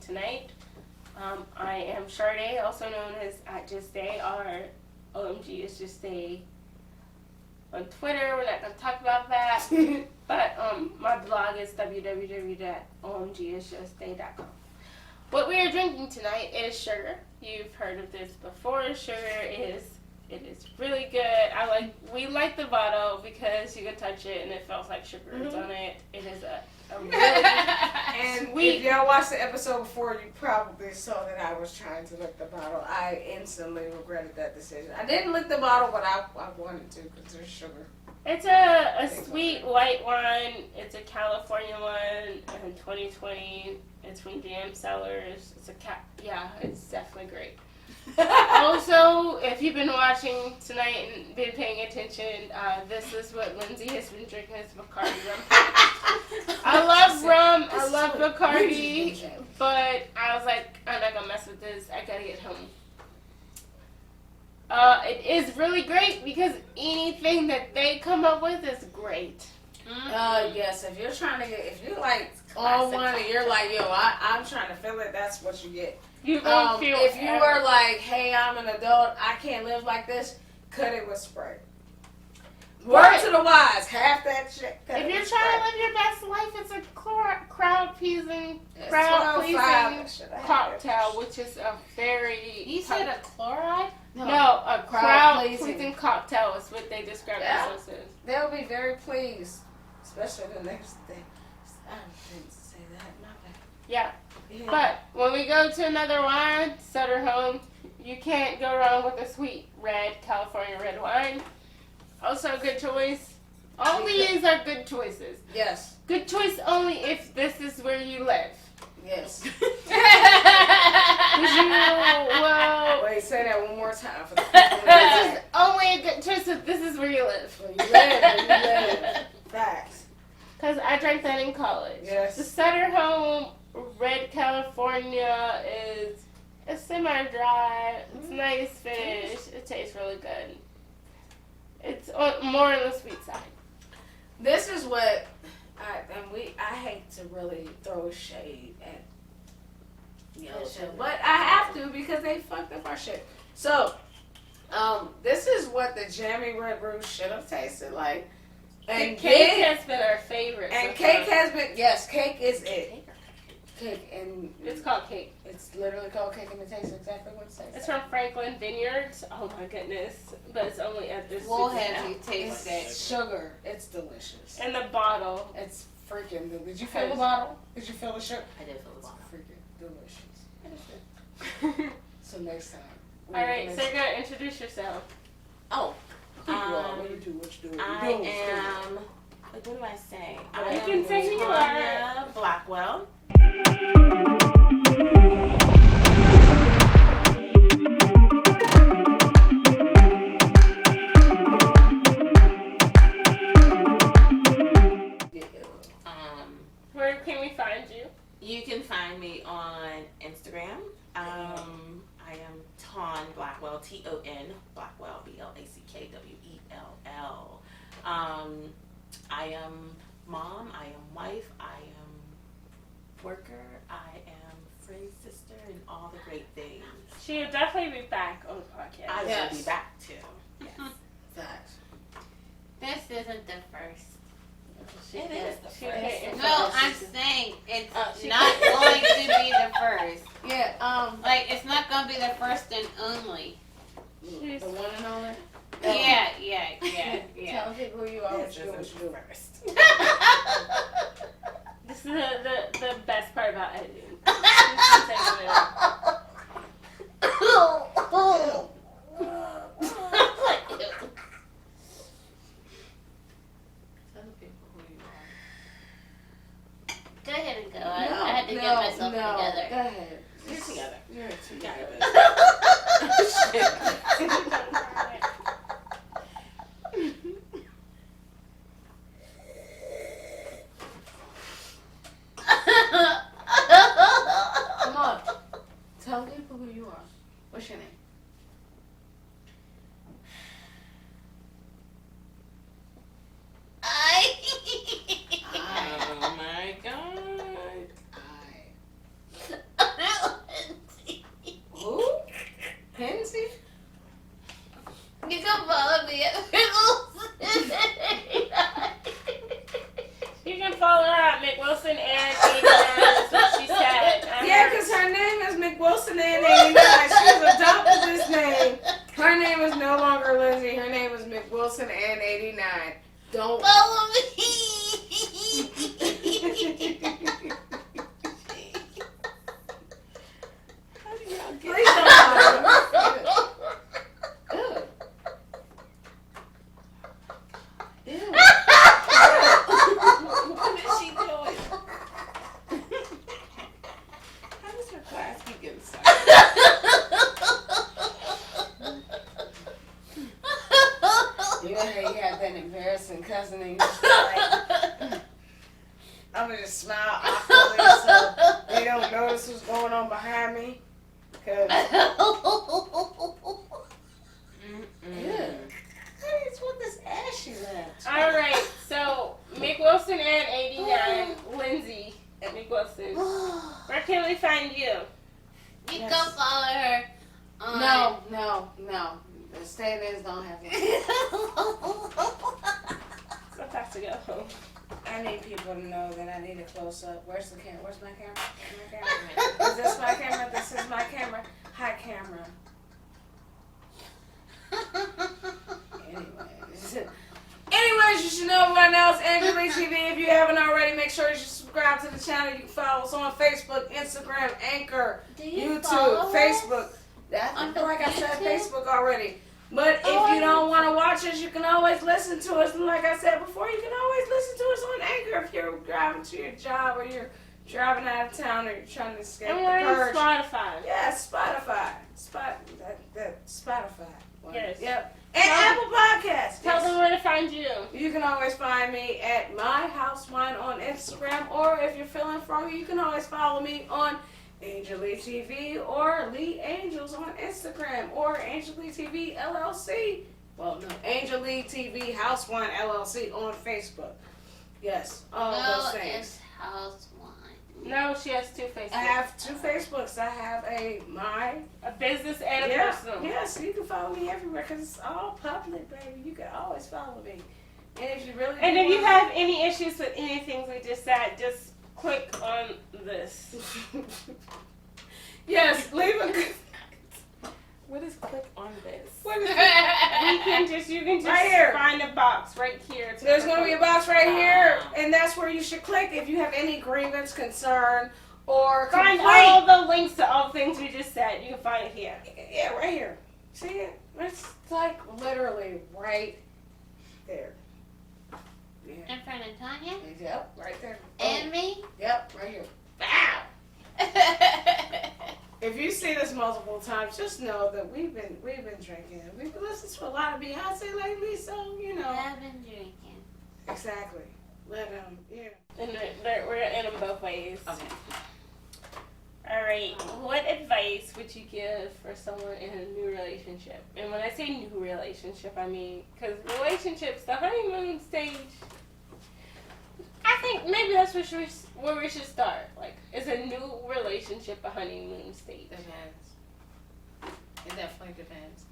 tonight. I am Sade, also known as @JustDay, or OMG is Just Day on Twitter. We're not going to talk about that. But my blog is www.omgisjustday.com. What we are drinking tonight is sugar. You've heard of this before. Sugar is really good. We like the bottle because you can touch it and it feels like sugar is on it. It is a really and sweet. If y'all watched the episode before, you probably saw that I was trying to lick the bottle. I instantly regretted that decision. I didn't lick the bottle, but I wanted to because there's sugar. It's a sweet white wine. It's a California one in 2020. It's from Jam Cellars. It's definitely great. Also, if you've been watching tonight and been paying attention, this is what Lindsay has been drinking. It's Bacardi rum. I love rum. I love Bacardi, but I was like, I'm not gonna mess with this. I gotta get home. It is really great because anything that they come up with is great. Yes, if you're like on one and you're like, yo, I'm trying to feel it, that's what you get. You won't feel if you are like, hey, I'm an adult, I can't live like this, cut it with Sprite. Word to the wise, half that shit. If you're trying to live your best life, it's a crowd-pleasing cocktail, which is a very... You said a chloride? No, a crowd-pleasing cocktail is what they describe themselves as. They'll be very pleased, especially the next day. I didn't say that, my bad. Yeah. But when we go to another wine, Sutter Home, you can't go wrong with a sweet California red wine. Also a good choice. All these are good choices. Yes. Good choice only if this is where you live. Yes. Wait, say that one more time. This is only a good choice if this is where you live. Where you live. Facts. Because I drank that in college. Yes. The Sutter Home Red California is semi-dry. It's nice finish. It tastes really good. It's more on the sweet side. This is what I hate to really throw shade at but I have to because they fucked up our shit. So, this is what the Jammy Red Brew should have tasted like. And cake has been our favorite. And cake has been, yes, cake is it. Cake, and it's called cake. It's literally called cake, and it tastes exactly what it tastes. It's from Franklin Vineyards. Oh my goodness! But it's only at this. We'll have you taste it. Sugar. It's delicious. And the bottle. It's freaking. Did you feel the bottle? Did you feel the sugar? I did feel the bottle. Freaking delicious. So next time. All right, so you're gonna introduce yourself. Oh. What you do? I am. Like, what do I say? You can say who you are. TONYA BLACKWELL. Where can we find you? You can find me on Instagram. I am Ton Blackwell, TON Blackwell, BLACKWELL. I am mom, I am wife, I am worker, I am friend, sister, and all the great things. She will definitely be back on the podcast. I will be back too. Yes. Facts. This isn't the first. It is the first. No, I'm saying it's not going to be the first. Yeah. Like, it's not going to be the first and only. The one and only. Yeah. Tell people who you are. What you do first. This is the best part about editing. Go ahead and go. I had to get myself together. Go ahead. You're together. You're together. Come on. Tell people who you are. What's your name? Oh my god. on behind me. Cause It's what this ashy left. All right, so Mick Wilson and 89, Lindsay and Mick Wilson. Where can we find you? You Yes. go follow her. On No. The stand-ins don't have it. So I have to go home. I need people to know that I need a close-up. Where's the camera? Where's my camera? Is this my camera? This is my camera. Hi, camera. Anyways, you should know by now it's AngelLeeTv. If you haven't already, make sure you subscribe to the channel. You can follow us on Facebook, Instagram, Anchor, Do you follow YouTube, us? Facebook. I feel like I said YouTube? Facebook already. But if you don't want to watch us, you can always listen to us. And like I said before, you can always listen to us on Anchor if you're driving to your job or you're driving out of town or you're trying to escape And the we're on purge. Spotify. Yeah, Spotify. Spotify. Yes. Yep. And Apple Podcasts. Tell them where to find you. You can always find me at My House Wine on Instagram, or if you're feeling froggy, you can always follow me on AngelLeeTv or Lee Angels on Instagram, or AngelLeeTV LLC. Well, no, AngelLeeTV House Wine LLC on Facebook. Yes, all those things. It's house wine. No, she has two Facebooks. I have two Facebooks. I have a business and a yeah, personal. yeah, so you can follow me everywhere because it's all public, baby. You can always follow me. And if you really And do if you wanna- have any issues with anything we just said, just click on this. yes, leave a. What is click on this? What is You can just Right here. find a box right here. to There's click going to be a on. box right here, and that's where you should click if you have any grievance, concern, or Find complaint. all the links to all the things we just said. You can find it here. Yeah, right here. See it? It's like literally right there. Yeah. In front of Tonya Yep, right there. and me. Yep, right here. Wow. If you see this multiple times, just know that we've been drinking. We've been listening to a lot of Beyonce lately, so you know. I've been drinking. Exactly. Let them, yeah. And we're in them both ways. Okay. All right. What advice would you give for someone in a new relationship? And when I say new relationship, I mean because relationships, the honeymoon stage. I think maybe that's where we should start. Like, is a new relationship a honeymoon stage? Depends. It definitely depends.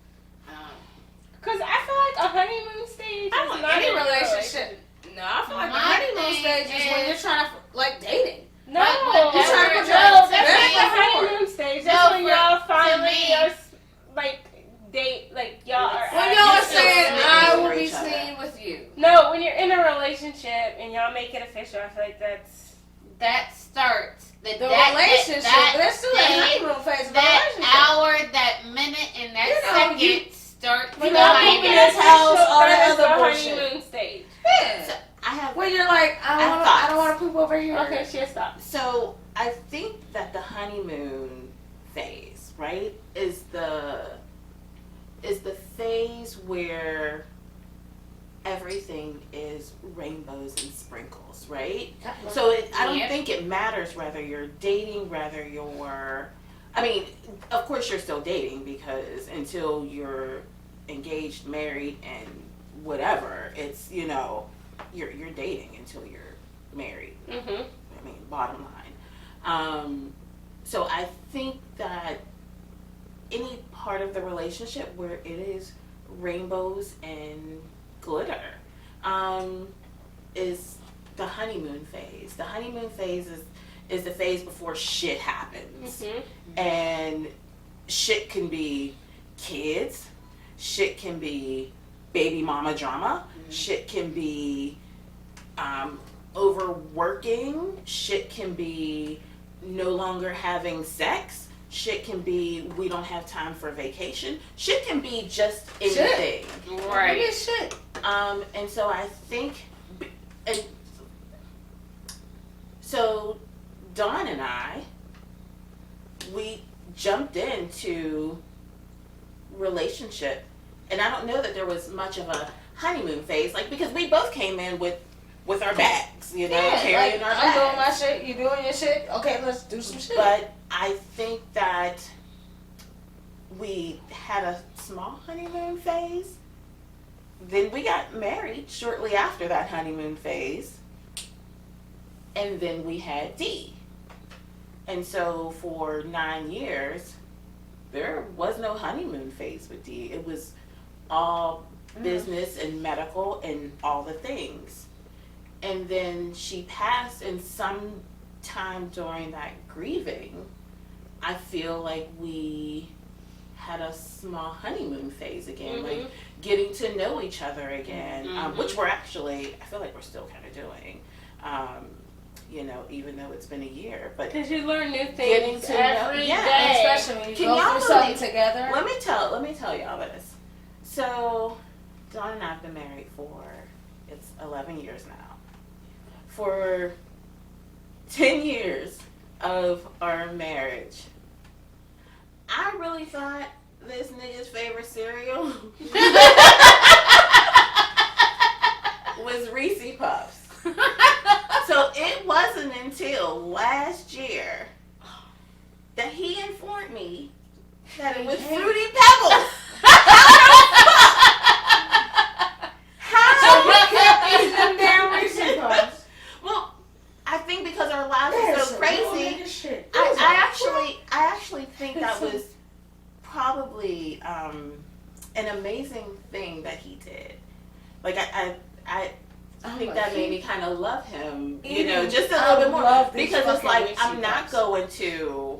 Because I feel like a honeymoon stage I is don't not any a new relationship. No, I feel like the My honeymoon thing stage is when you're trying to like dating. No, But You trying to put your no, best that's not foot the forward. honeymoon stage. No, That's when for- y'all to finally me- are like date, like y'all are. When at- y'all are You're still saying, sleeping I for will be each other. seen with you. No, when you're in a relationship and y'all make it official, I feel like that's. That starts The relationship, but that's still that day, honeymoon phase of the that relationship. hour, that minute, and that You know, second starts When the y'all keeping make honeymoon. it his house, official, all that that is other the bullshit. honeymoon stage. Yeah. So I have When you're like, I have don't thoughts. want to poop over here. Okay, she stopped. So I think that the honeymoon phase, right, is the phase where everything is rainbows and sprinkles, right? So I don't Yep. think it matters whether you're dating, whether you're, I mean, of course you're still dating because until you're engaged, married, and whatever, it's, you know, you're dating until you're married. Mm-hmm. I mean, bottom line. So I think that any part of the relationship where it is rainbows and glitter is the honeymoon phase. The honeymoon phase is the phase before shit happens. Mm-hmm. And shit can be kids, shit can be baby mama drama, shit can be overworking, shit can be no longer having sex, shit can be we don't have time for vacation, shit can be just anything. Right. It is shit. And so I think, and so Dawn and I, we jumped into relationship, and I don't know that there was much of a honeymoon phase, like because we both came in with with our bags, you know, Yeah, carrying like, our I'm doing my bags. shit, you doing your shit. Okay, let's do some shit. But I think that we had a small honeymoon phase. Then we got married shortly after that honeymoon phase. And then we had D. And so for 9 years, there was no honeymoon phase with D. It was all business and medical and all the things. And then she passed, and some time during that grieving, I feel like we had a small honeymoon phase again, like getting to know each other again, which we're actually, I feel like we're still kind of doing, you know, even though it's been a year. But because you learn new getting things to every know, day. Especially when you Can go y'all through something believe- together. let me tell y'all this. So, Dawn and I have been married for, it's 11 years now. For 10 years of our marriage, I really thought this nigga's favorite cereal was Reese Puffs. So it wasn't until last year that he informed me that it was Fruity Pebbles. So we kept eating them damn Reese's Puffs. Well, I think because our lives are so crazy, Shit. I actually think that was probably an amazing thing that he did. Like I think that made me kind of love him, you know, just a little bit more, because it's like I'm not going to.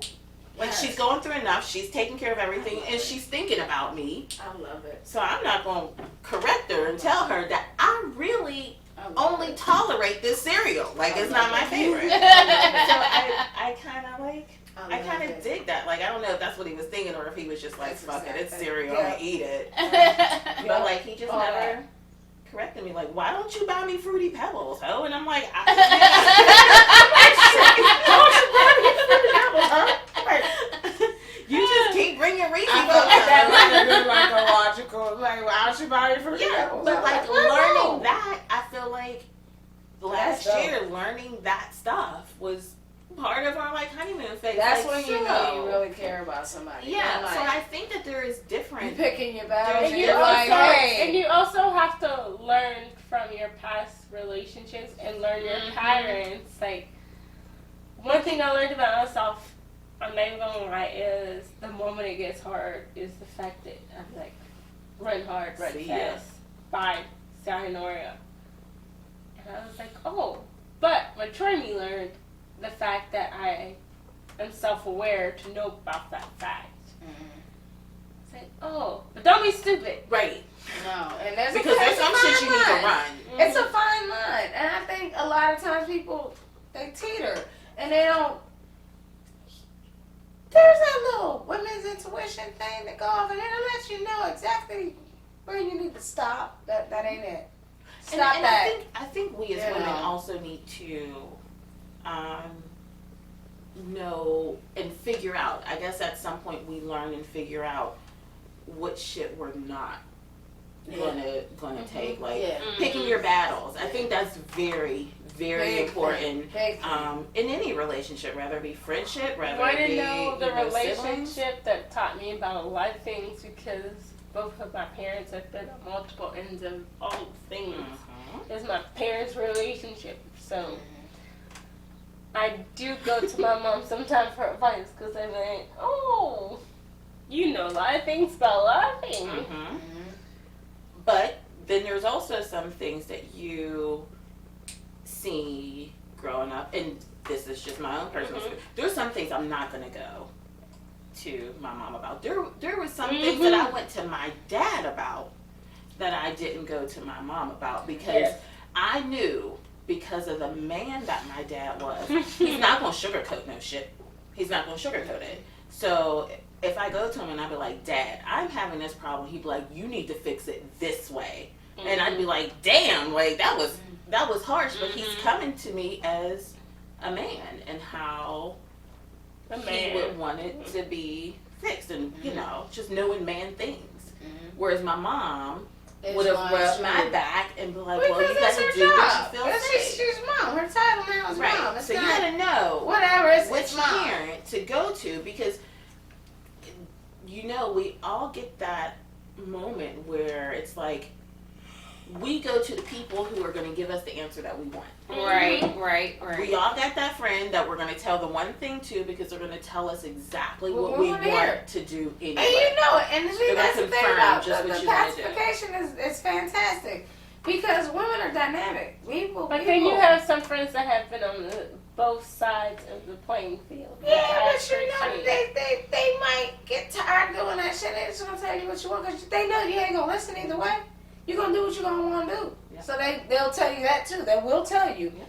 Like, she's going through enough, she's taking care of everything, and she's thinking about me. I love it. So I'm not going to correct her and tell her that I really only tolerate this cereal. Like, it's not my favorite. So I kind of like, I kind of dig that. Like, I don't know if that's what he was thinking or if he was just like, fuck it, it's cereal, I'm going to eat it. But, like, he just never corrected me. Like, why don't you buy me Fruity Pebbles, ho? And I'm like, why don't you buy me Fruity Pebbles, huh? You just keep bringing Reese's I Puffs. feel like that might have been like a logical, like, why don't you buy me Fruity Yeah, Pebbles? but I'm like well, learning that, I feel like last That's dope. year learning that stuff was part of our like honeymoon phase. That's like, when you know you really care about somebody. Yeah, You're so like, I think that there is you different. picking your battles. And you, You're like, also, hey. and you also have to learn from your past relationships and learn your patterns. Like, one thing I learned about myself, I'm not even gonna lie, is the moment it gets hard is the fact that I'm like, run hard, run See ya. fast, bye, sayonara. And I was like, oh, but mature me learned the fact that I am self-aware to know about that fact. It's like, oh, but don't be stupid. Right. No, and there's Because there's some shit you need to run. It's a fine line, and I think a lot of times people, they teeter and they don't. There's that little women's intuition thing that go off, and it'll let you know exactly where you need to stop. That ain't it. Stop and that. I think we as You women know. also need to know and figure out. I guess at some point we learn and figure out what shit we're not gonna take. Like picking your battles. I think that's very, very Big important. Big In any relationship, whether it be friendship, whether Want it to be know the siblings. relationship that taught me about a lot of things, because both of my parents have been on multiple ends of all things. It's my parents' relationship, so I do go to my mom sometimes for advice, because I'm like, oh, you know a lot of things about a lot of things. But then there's also some things that you see growing up, and this is just my own personal experience. There's some things I'm not gonna go to my mom about. There was some things that I went to my dad about that I didn't go to my mom about, because I knew, because of the man that my dad was, he's not gonna sugarcoat no shit. He's not gonna sugarcoat it. So if I go to him and I'd be like, Dad, I'm having this problem, he'd be like, you need to fix it this way. And I'd be like, damn, like that was harsh, but he's coming to me as a man and how he would want it to be fixed, and you know, just knowing man things. Whereas my mom, would have rubbed my back and be like, well, you gotta do what you feel safe. She's mom. Her title now is mom. It's so you not, gotta know whatever. It's which mom. parent to go to, because we all get that moment where it's like we go to the people who are going to give us the answer that we want. Right. We all got that friend that we're going to tell the one thing to because they're going to tell us exactly what we want to do anyway. And you know it. And see, that's the thing about the pacification is fantastic because women are dynamic. But then you have some friends that have been on both sides of the playing field. Yeah, but you know, they might get tired of doing that shit. They just going to tell you what you want because they know you ain't going to listen either way. You're going to do what you're going to want to do. Yeah. So they'll tell you that too. They will tell you. Yeah.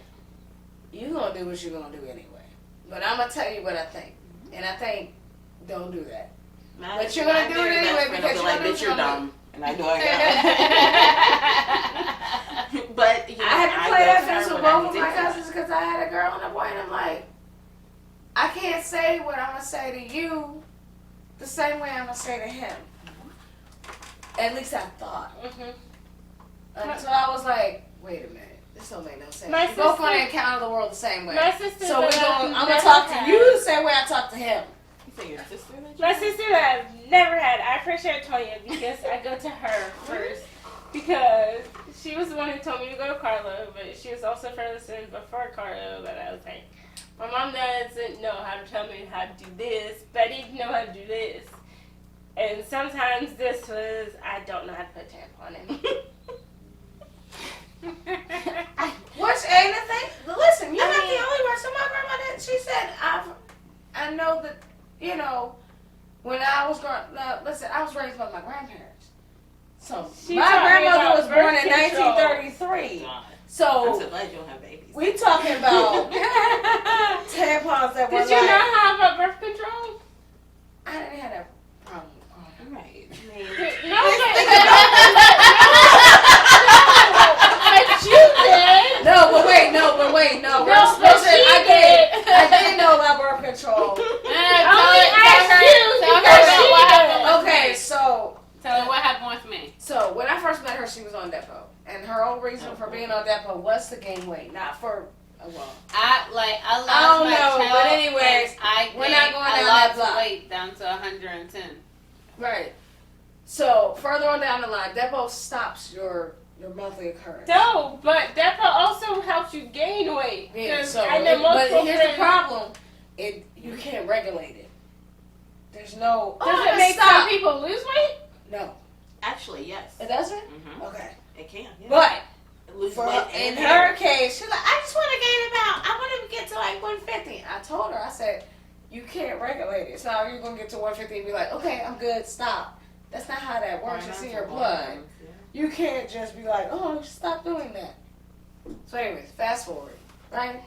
You're going to do what you're going to do anyway. But I'm going to tell you what I think. And I think, don't do that. But you're going to do it anyway because you're like, bitch, you're dumb. And I know I got But, I had to play that fence with both of my cousins because I had a girl and a boy. And I'm like, I can't say what I'm going to say to you the same way I'm going to say to him. At least I thought. Until I was like, wait a minute, this don't make no sense. We're both going to encounter the world the same way. My sister so I'm going to talk to you the same way I talk to him. You say your sister? My sister that I've never had. I appreciate Tonya because I go to her first because she was the one who told me to go to Carlo, but she was also furthest in before Carlo. But I was like, my mom doesn't know how to tell me how to do this, but I need to know how to do this. And sometimes this was, I don't know how to put a tampon in. Which ain't a thing. Listen, you're not the only person. My grandma did. She said, I know that, when I was growing up, listen, I was raised by my grandparents. So, my grandmother was born in 1933. So, I'm so glad you don't have babies. We talking about tampons that were Did you not have a birth control? I didn't have that problem. Right. But you did. No, but wait. I didn't know about birth control. Okay, so. Tell her what happened with me. So, when I first met her, she was on Depo. And her whole reason for being on Depo was to gain weight, not for, I lost don't my know, child, but anyways, we're not going down that block. Weight down to 110. Right. So, further on down the line, Depo stops your monthly occurrence. No, but Depo also helps you gain weight. Yeah, but here's the problem. You can't regulate it. There's no... Does it make some people lose weight? No. Actually, yes. It doesn't? Mm-hmm. Okay. It can, yeah. But, in her case, she's like, I just want to I want to get to like 150. I told her, I said, you can't regulate it. So you're going to get to 150 and be like, okay, I'm good, stop. That's not how that works. It's in your blood. You can't just be like, oh, stop doing that. So anyways, fast forward, right?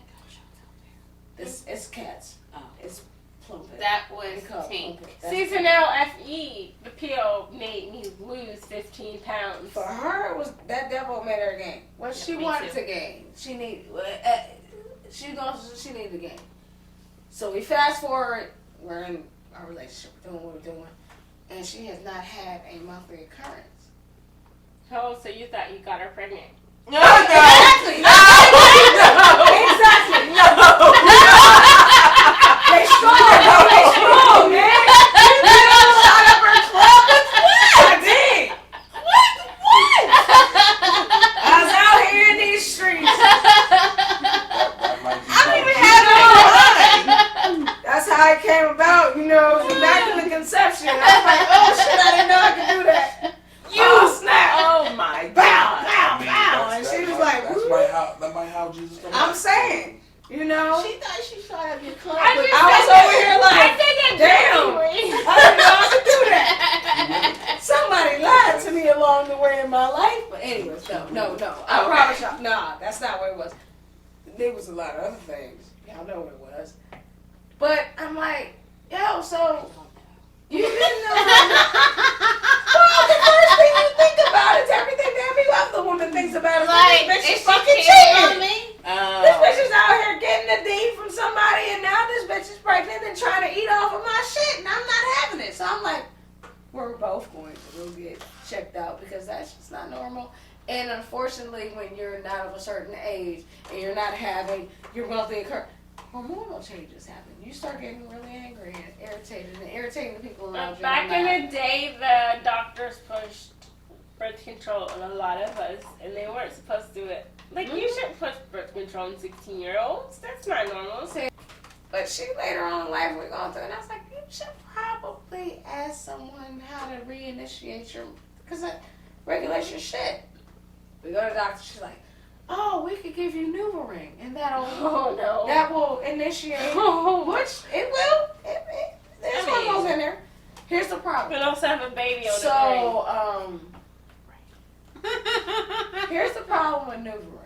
It's cats. Oh. It's Plumpet. That was Tink. Seasonal FE, the pill made me lose 15 pounds. For her, it was that devil made her gain. What she wanted to gain. She needed to gain. So we fast forward, we're in our relationship, we're doing what we're doing, and she has not had a monthly occurrence. Oh, so you thought you got her pregnant? No. Exactly. No. Exactly. No. They strong, man. You don't shot up her club. I did. What? I was out here in these streets. I don't even have no line. That's how it came about, it was immaculate conception. I was like, oh shit, I didn't know I could do that. Snap. Oh my God. Bow. And she was like, that might how Jesus comes. I'm saying, She thought she shot up your club. I was over here like, damn, I didn't know I could do that. Somebody lied to me along the way in my life. But anyways, no. I promise y'all, that's not what it was. There was a lot of other things. Y'all know what it was. But I'm like, yo, so you didn't know. Well, the first thing you think about is everything that every other woman thinks about. Like, this bitch is she fucking cheating cheating. on me? This bitch is out here getting a D from somebody, and now this bitch is pregnant and trying to eat off of my shit, and I'm not having it. So I'm like, we're both going to go get checked out because that's just not normal. And unfortunately, when you're not of a certain age and you're not having your monthly occur, hormonal changes happen. You start getting really angry and irritating the people around you. Back in the day, the doctors pushed birth control on a lot of us, and they weren't supposed to do it. Like, you shouldn't push birth control on 16-year-olds. That's not normal. But she later on in life we're going through, and I was like, you should probably ask someone how to reinitiate your, because that regulates your shit. We go to the doctor, she's like, oh, we could give you NuvaRing, and that will initiate, which it will. There's hormones in there. Here's the problem. But also have a baby on So, here's the problem with NuvaRing.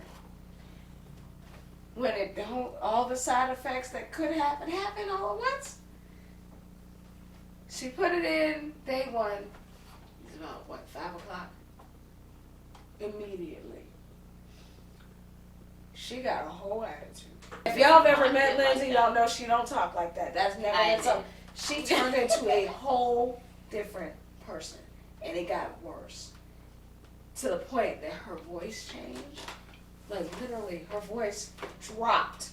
When it don't, all the side effects that could happen all at once. She put it in day one. It's about, 5 o'clock? Immediately. She got a whole attitude. If y'all have ever met Lindsay, y'all know she don't talk like that. That's never been something. She turned into a whole different person. And it got worse. To the point that her voice changed. Like, literally, her voice dropped.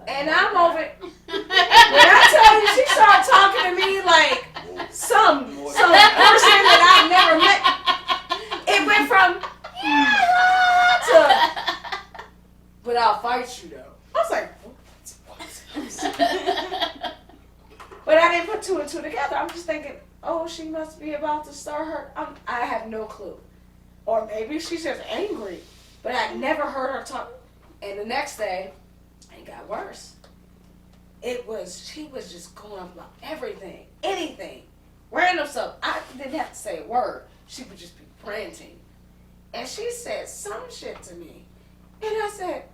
And I'm over it. When I tell you, she started talking to me like some person that I've never met. It went from, yeah, to, but I'll fight you, though. I was like, what? But I didn't put two and two together. I'm just thinking, oh, she must be about to start her. I have no clue. Or maybe she's just angry. But I never heard her talk. And the next day, it got worse. She was just going up about everything, anything, random stuff. I didn't have to say a word. She would just be ranting. And she said some shit to me. And I said,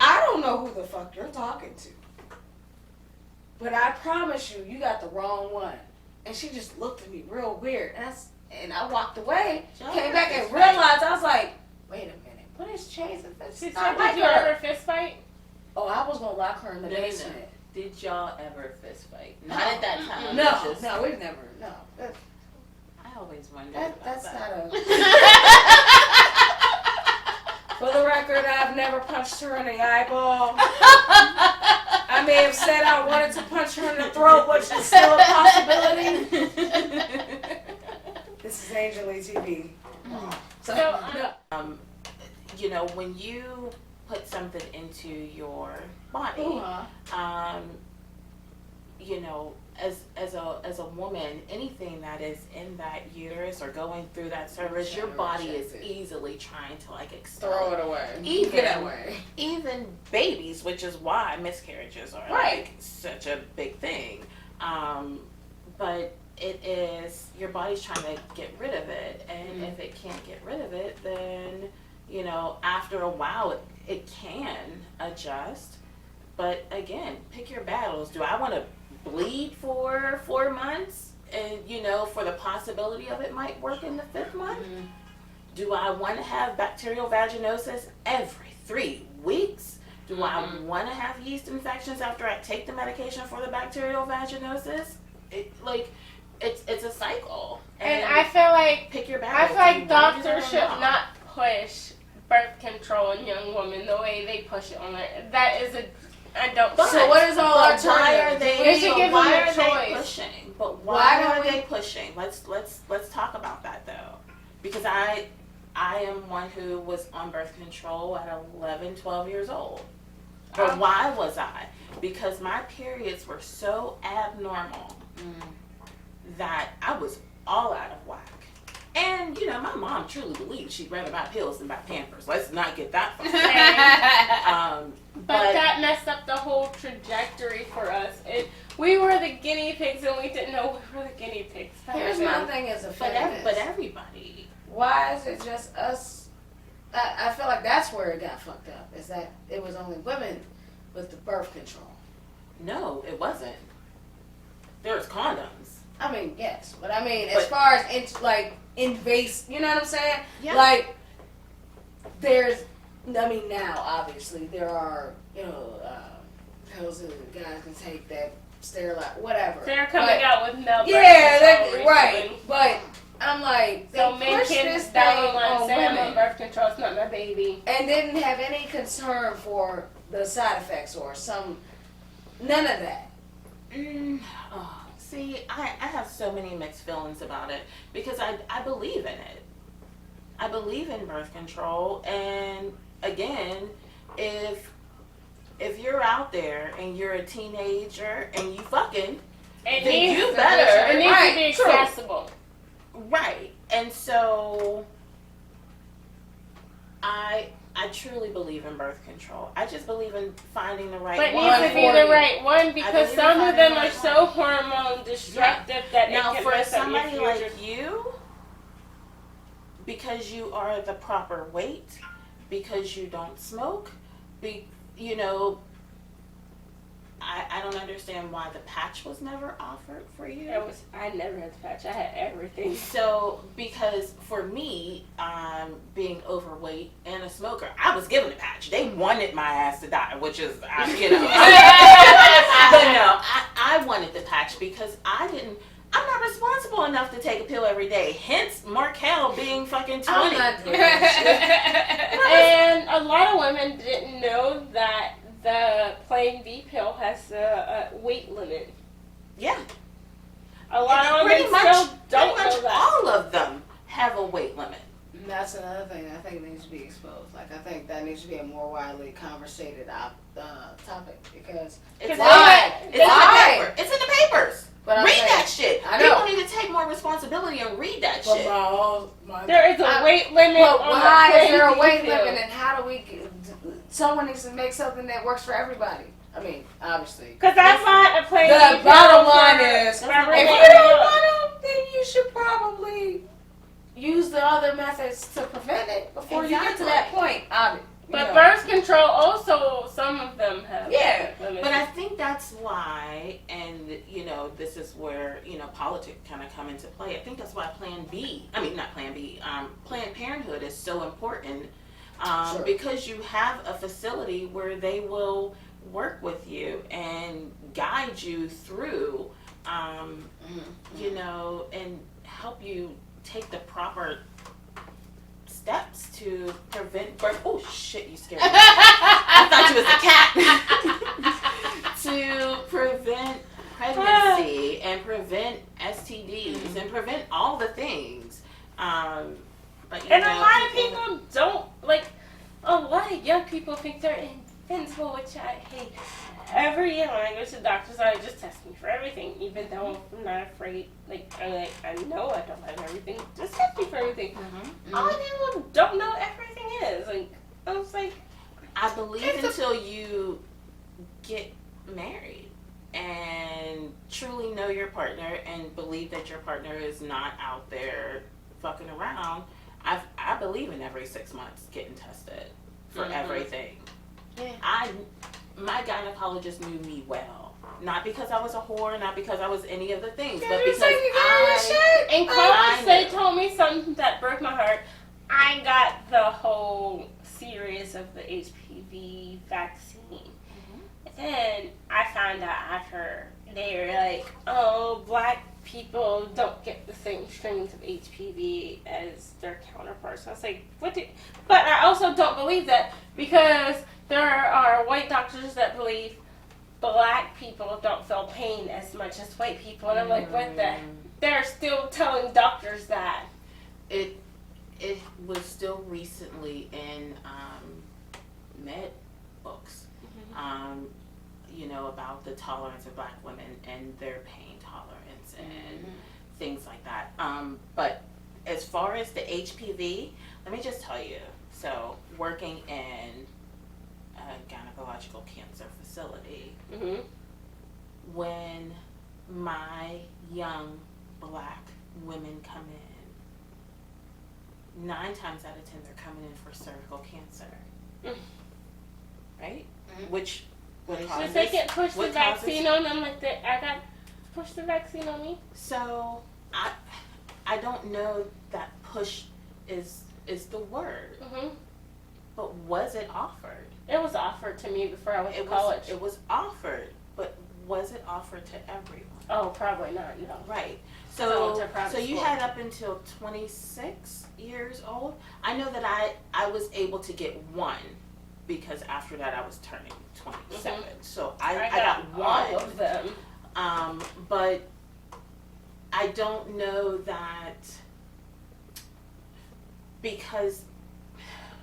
I don't know who the fuck you're talking to. But I promise you, you got the wrong one. And she just looked at me real weird. And I walked away, came back and realized, I was like, wait a minute, what is Chase and Fist? Did you ever fist fight? Oh, I was going to lock her in the No. basement. Did y'all ever fist fight? No. Not at that time. No, we've never, no. I always wondered That's about not a... For the record, I've never punched her in the eyeball. I may have said I wanted to punch her in the throat, which is still a possibility. This is AngelLeeTv. You know, when you put something into your body, you know, as a woman, anything that is in that uterus or going through that cervix, your body is easily trying to like expel. Throw it away. Get away. Even babies, which is why miscarriages are like such a big thing. But it is, your body's trying to get rid of it, and if it can't get rid of it, then, you know, after a while it can adjust. But again, pick your battles. Do I want to bleed for 4 months and, you know, for the possibility of it might work in the 5th month? Do I want to have bacterial vaginosis every 3 weeks? Do I want to have yeast infections after I take the medication for the bacterial vaginosis? It's a cycle. And I feel like pick your I battles. feel like doctors should not push birth control on young women the way they push it on her. That is a, I don't. So what is all our why are they? They should give why them a are they choice. pushing? But why are they pushing? Let's talk about that though, because I am one who was on birth control at 11, 12 years old. But why was I? Because my periods were so abnormal that I was all out of whack. And, you know, my mom truly believed she'd rather buy pills than buy Pampers. Let's not get that far. But that messed up the whole trajectory for us. We were the guinea pigs and we didn't know we were the guinea pigs. Here's my thing as a feminist. But everybody. Why is it just us? I feel like that's where it got fucked up, is that it was only women with the birth control. No, it wasn't. There's condoms. I mean, yes, but I mean, as far as invasive, you know what I'm saying? Yeah. Like, now obviously there are, pills that guys can take that sterilize, whatever. They're coming out with male birth Yeah, control right. recently. But I'm like, they So men pushed can this thing down the line on say I'm on women birth control, it's not my baby. and didn't have any concern for the side effects or none of that. See, I have so many mixed feelings about it because I believe in it. I believe in birth control, and again, if you're out there and you're a teenager and you fucking, It then needs, you better, it needs right, to be true. accessible. right? And so, I truly believe in birth control. I just believe in finding the right But it one. needs to be the right one because believe in some of finding them the are right so hormone destructive that Now, it can for mess up your somebody future. like you, because you are the proper weight, because you don't smoke, you know, I don't understand why the patch was never offered for you. I never had the patch. I had everything. So, because for me, being overweight and a smoker, I was given a patch. They wanted my ass to die, which is, you know. But no, I wanted the patch because I'm not responsible enough to take a pill every day. Hence, Markel being fucking 20. I'm not doing that shit. And a lot of women didn't know that the plain B pill has a weight limit. Yeah. A lot of Pretty women much, still don't pretty much know that. all of them have a weight limit. That's another thing I think needs to be exposed. Like, I think that needs to be a more widely conversated topic because It's why? in the Why? paper. It's in the papers. But I'm Read saying- that shit. I know. People need to take more responsibility and read that But shit. There is a weight limit But on why the is there a plain weight B pill. limit and how do we? Someone needs to make something that works for everybody. I mean, obviously. Because I bought a plain B The pill. bottom line is, for if everything. you don't want them, then you should probably use the other methods to prevent it before you get to that point. But birth control also, some of them have. Yeah, limits. But I think that's why, and you know, this is where, you know, politics kind of come into play. I think that's why Planned Parenthood is so important. Sure. Because you have a facility where they will work with you and guide you through, you know, and help you take the proper steps to prevent birth. Oh shit, you scared me. I thought you was a cat. To prevent pregnancy and prevent STDs and prevent all the things. But you And know, a lot of people don't, like, a lot of young people think they're invincible, which I hate. Every year when I go to the doctor's, I just test me for everything, even though I'm not afraid. Like, I know I don't have everything. Just test me for everything. A lot of people don't know what everything is. Like, I was like, I believe until you get married and truly know your partner and believe that your partner is not out there fucking around, I believe in every 6 months getting tested for everything. Yeah. My gynecologist knew me well. Not because I was a whore, not because I was any of the things, but because in college they told me something that broke my heart. I got the whole series of the HPV vaccine. And I found out after they were like, oh, black people don't get the same strains of HPV as their counterparts. I was like, what? But I also don't believe that because there are white doctors that believe black people don't feel pain as much as white people. And I'm like, what the? They're still telling doctors that. It was still recently in med books. You know, about the tolerance of black women and their pain tolerance and things like that. But as far as the HPV, let me just tell you, so working in a gynecological cancer facility, when my young black women come in, 9 times out of 10 they're coming in for cervical cancer. Right? Which would cause Just they get pushed the what causes- vaccine on them like that. I got pushed the vaccine on me. So I don't know that push is the word. But was it offered? It was offered to me before I went to college. It was offered, but was it offered to everyone? Oh, probably not, no. Right. So I went to private So you school. had up until 26 years old. I know that I was able to get one because after that I was turning 27. So I got one. all of them. But I don't know that because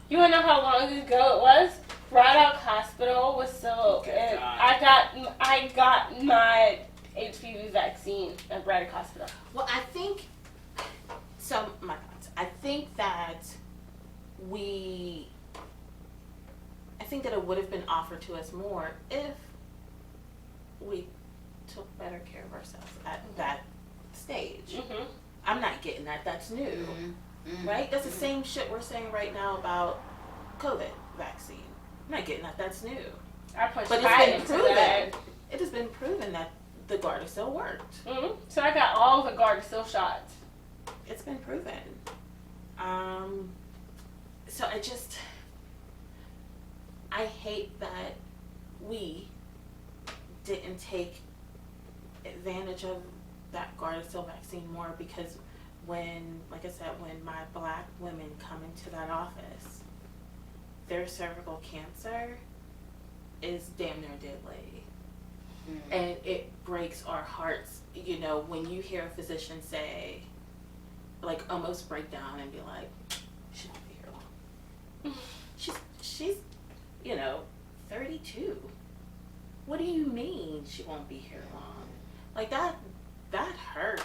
You wanna know how long ago it was? Rhode Island Hospital was still. Good And God. I got my HPV vaccine at Braddock Hospital. well, I think so. My thoughts. I think that it would have been offered to us more if we took better care of ourselves at that stage. Mm-hmm. I'm not getting that. That's new, right? That's the same shit we're saying right now about COVID vaccine. I'm not getting that. That's new. I pushed But it's Biden been to proven. that. It has been proven that the Gardasil worked. Mm-hmm. So I got all the Gardasil shots. It's been proven. So I hate that we didn't take advantage of that Gardasil vaccine more because like I said, when my black women come into that office, their cervical cancer is damn near deadly. And it breaks our hearts, when you hear a physician say, like, almost break down and be like, she won't be here long. She's 32. What do you mean she won't be here long? Like, that hurts.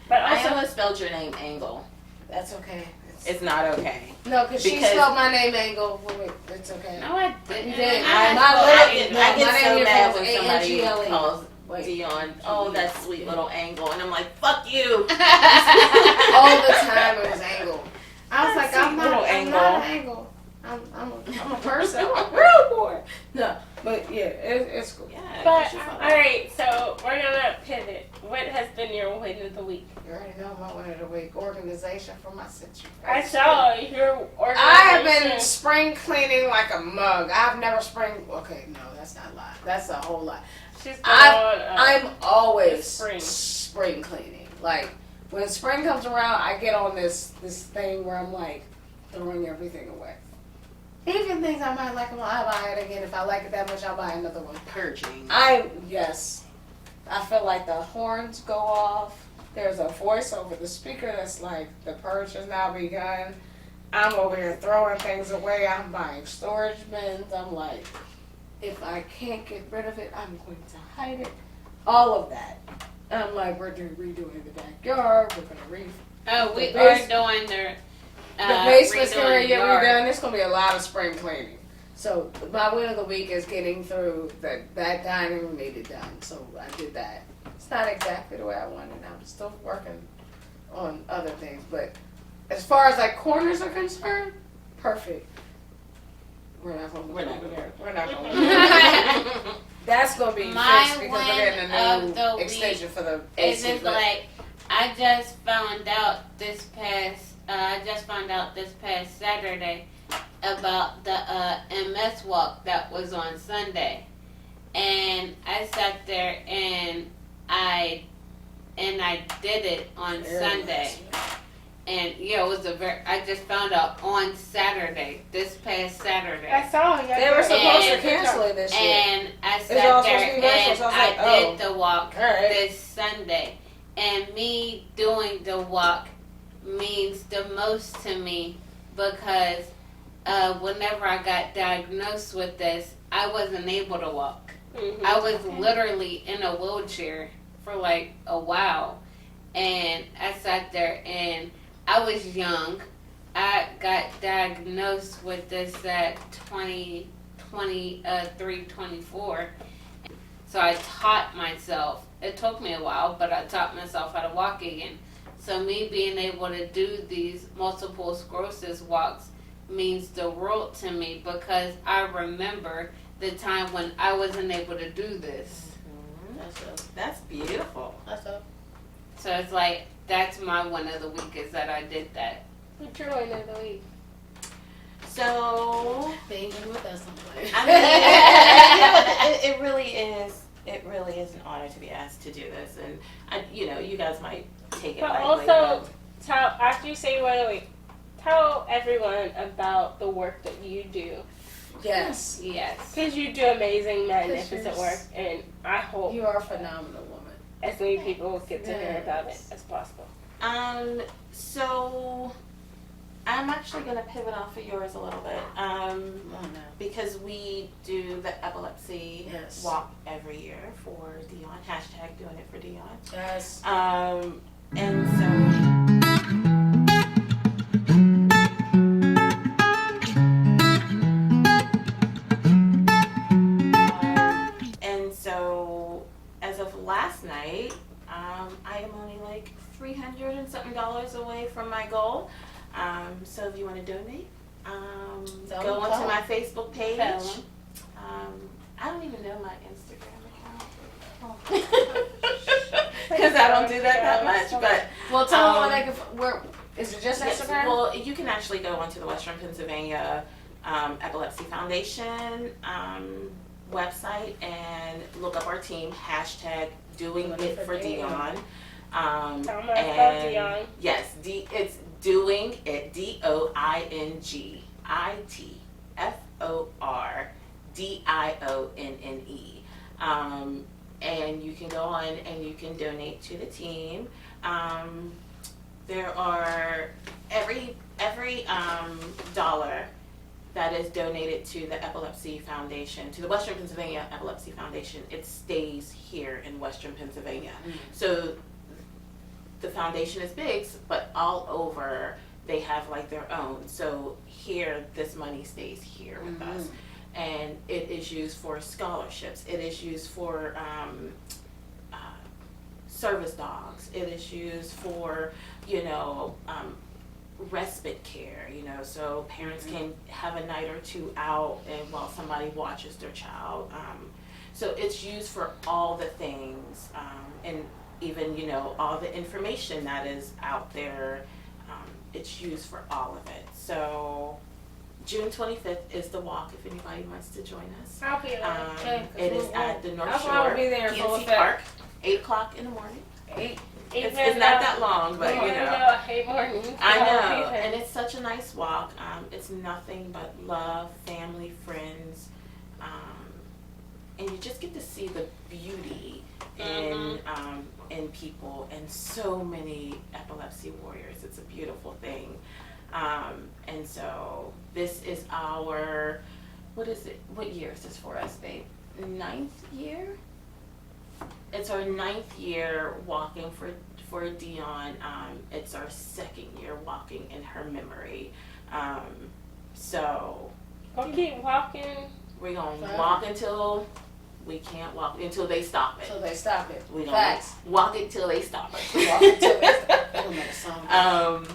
But I also, almost spelled your name Angel. That's okay. It's not okay. No, because she Because- spelled my name Angle. Wait, it's okay. No, I didn't. You did. I My get name so here mad was when somebody ANGLE. calls Wait. Dion, oh, that sweet little Angle. And I'm like, fuck you. All the time it was Angle. I was like, Sweet I'm little not an Angle. I'm a person. I'm a real boy. No, but yeah, it's cool. Yeah, but that's your fault. all right. So we're gonna pivot. What has been your win of the week? You already know my one of the week. Organization for my situation. I saw your organization. I have been spring cleaning like a mug. I've never okay, no, that's not a lie. That's a whole lie. She's been I'm always spring. spring cleaning. Like when spring comes around, I get on this thing where I'm like throwing everything away. Even things I might like, I'll buy it again. If I like it that much, I'll buy another one. Purging. Yes. I feel like the horns go off. There's a voice over the speaker that's like, the purge has now begun. I'm over here throwing things away. I'm buying storage bins. I'm like, if I can't get rid of it, I'm going to hide it. All of that. I'm like, we're redoing the backyard. We're going to We The are base- doing the basement's redoing gonna the get yard. redone. There's gonna be a lot of spring cleaning. So my win of the week is getting through that dining room needed done. So I did that. It's not exactly the way I wanted. I'm still working on other things, but as far as like corners are concerned, perfect. We're not gonna. That's gonna be My fixed because we're win getting a of new the week extension for the AC. Isn't like I just found out this past Saturday about the MS walk that was on Sunday, and I sat there and I did it on Sunday, and yeah, it was I just found out on Saturday, this past Saturday. I saw. They were supposed to And- cancel it this year. And I all sat supposed to there be virtual, and so I was I like, oh. did the walk All right. this Sunday. And me doing the walk means the most to me because whenever I got diagnosed with this, I wasn't able to walk. Mm-hmm. I was literally in a wheelchair for like a while. And I sat there and I was young. I got diagnosed with this at 24. So I taught myself. It took me a while, but I taught myself how to walk again. So me being able to do these multiple sclerosis walks means the world to me because I remember the time when I wasn't able to do this. That's beautiful. So it's like, that's my one of the week is that I did that. What's your win of the week? So They ain't been with us somewhere. I mean, it really is. It really is an honor to be asked to do this, and you guys might take it But lightly. also, tell after you say wait, tell everyone about the work that you do. Yes. Yes, because you do amazing, magnificent work, and I hope You are a phenomenal woman. as many people get to hear about it Yes. as possible. So I'm actually going to pivot off of yours a little bit. Come on now. Because we do the epilepsy Yes. walk every year for Dion. Hashtag doing it for Dion. Yes. And so. And so, as of last night, I am only like $300 and something away from my goal. So if you want to donate, go onto my Facebook page. Tell 'em. I don't even know my Instagram account because I don't do that much. But Well, tell them where they can. Where is it? Just yes, Instagram? well, you can actually go onto the Western Pennsylvania Epilepsy Foundation website and look up our team, hashtag doing it for Dion. Tell them about Dion. Yes, it's doing it, DOINGITFORDIONNE. And you can go on and you can donate to the team. There are every dollar that is donated to the Epilepsy Foundation, to the Western Pennsylvania Epilepsy Foundation, it stays here in Western Pennsylvania. So the foundation is big, but all over they have like their own. So here, this money stays here with us. And it is used for scholarships. It is used for service dogs. It is used for, respite care, so parents can have a night or two out and while somebody watches their child. So it's used for all the things, and even, all the information that is out there, it's used for all of it. So June 25th is the walk if anybody wants to join us. I'll be there. It is at the North I'll Shore, probably be there in full PNC effect. Park, 8 o'clock in the morning. 8. It's not that long, but Even though I hate mornings. I I'll be know, there. and it's such a nice walk. It's nothing but love, family, friends, and you just get to see the beauty in people and so many epilepsy warriors. It's a beautiful thing, and so this is our, what is it? What year is this for us, babe? 9th year. It's our 9th year walking for Dion. It's our 2nd year walking in her memory. So We'll keep walking. we're gonna walk until we can't walk, until they stop it. So they stop it. We're gonna Facts. walk until they stop us. Walk until they stop. They gonna make a song.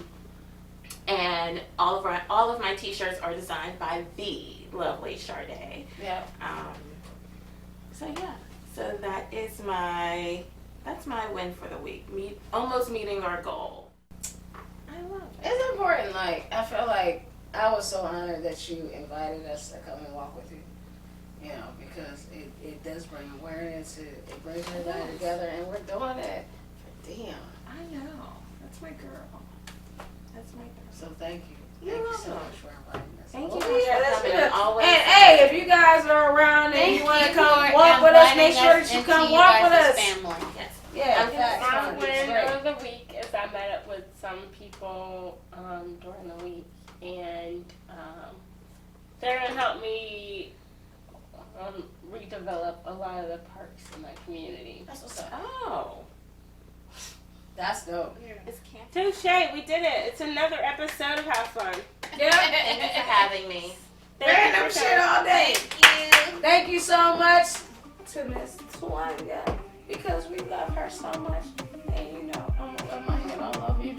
And all of my t-shirts are designed by the lovely Sade. Yeah. So yeah. So that's my win for the week. Almost meeting our goal. I love it. It's important. Like, I feel like I was so honored that you invited us to come and walk with you. Because it does bring awareness. It brings everybody together, and we're doing it for Dion. I know. That's my girl. That's my girl. So thank you. You're Thank you so welcome. much for inviting us. Thank you Oh, much yeah, for that's coming good. and always. And hey, if you guys are around and Thank you want to you come for walk with us, make inviting sure us that you into come you walk with guys' us. family. Yes. Yeah, My facts. win Great. of the week is I met up with some people during the week, and they're gonna help me redevelop a lot of the parks in my community. That's what's up. Oh. That's dope. It's camp. Touche, we did it. It's another episode of Have Fun. Yeah. Thank you for having me. Thank you Random for shit coming. all day. Thank you. Thank you so much to Miss Tonya, because we love her so much. And I'm gonna let my hand all over you.